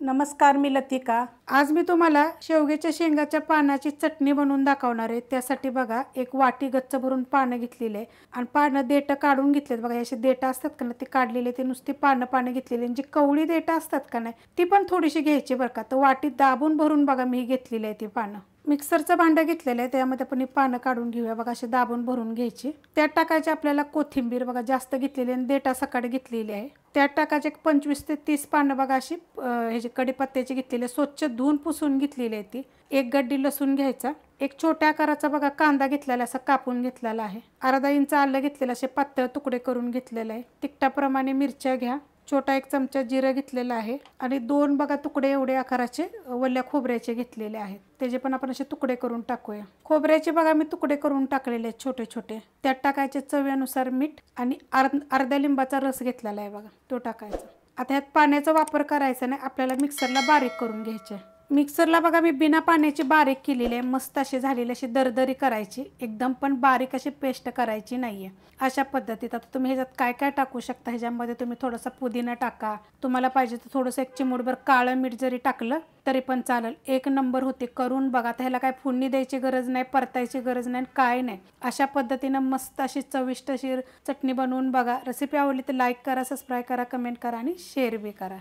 नमस्कार, मी लतिका। आज मी तुम्हाला शेवग्याच्या शेंगाच्या पानाची चटणी बनवून दाखवणार आहे। त्यासाठी बघा, एक वाटी गच्च भरून पानं घेतलेली आहे आणि पानं देठं काढून घेतलेत। बघा, अशी देठं असतात का ना, ती काढलेली, ते नुसती पानं घेतलेली आणि जी कवळी देठं असतात का नाही, ती पण थोडीशी घ्यायची बरं का। तर वाटीत दाबून भरून बघा मी घेतलेली आहे ती पानं। मिक्सरचं भांडं घेतलेलं आहे, त्यामध्ये आपण ही पानं काढून घेऊया। बघा, अशी दाबून भरून घ्यायची। त्यात टाकायची आपल्याला कोथिंबीर, बघा जास्त घेतलेली आणि देठा सकाळ घेतलेली आहे। त्यात टाकायचे 25 ते 30 पानं, बघा अशी ह्याची कढीपत्त्याची घेतलेली, स्वच्छ धुवून पुसून घेतलेली आहे ती। एक गड्डी लसूण घ्यायचा, एक छोट्या आकाराचा बघा कांदा घेतलेला, असा कापून घेतलेला आहे। अर्धा इंच आलं घेतलेलं, असे पातळ तुकडे करून घेतलेलं आहे। तिखटाप्रमाणे मिरच्या घ्या, छोटा एक चमचा जिरं घेतलेला आहे आणि 2 बघा तुकडे एवढे आकाराचे वल्ल्या खोबऱ्याचे घेतलेले आहेत। त्याचे पण आपण असे तुकडे करून टाकूया। खोबऱ्याचे बघा मी तुकडे करून टाकलेले आहेत छोटे छोटे। त्यात टाकायचे चवीनुसार मीठ आणि अर्ध्या लिंबाचा रस घेतलेला आहे बघा, तो टाकायचा। आता ह्यात पाण्याचा वापर करायचा नाही, आपल्याला मिक्सरला बारीक करून घ्यायचे। मिक्सरला बघा मी बिना पाण्याची बारीक केलेली आहे, मस्त अशी झालेली, अशी दरदरी करायची, एकदम पण बारीक अशी पेस्ट करायची नाहीये। अशा पद्धतीत आता तुम्ही ह्याच्यात काय काय टाकू शकता, ह्याच्यामध्ये तुम्ही थोडासा पुदिना टाका, तुम्हाला पाहिजे तर थोडंसं एक चिमूटभर काळं मीठ जरी टाकलं तरी पण चालेल। एक नंबर होते, करून बघा। आता ह्याला काय फोडणी द्यायची गरज नाही, परतायची गरज नाही, काय नाही। अशा पद्धतीनं मस्त अशी चविष्ट अशी चटणी बनवून बघा। रेसिपी आवडली तर लाईक करा, सबस्क्राईब करा, कमेंट करा आणि शेअर बी करा।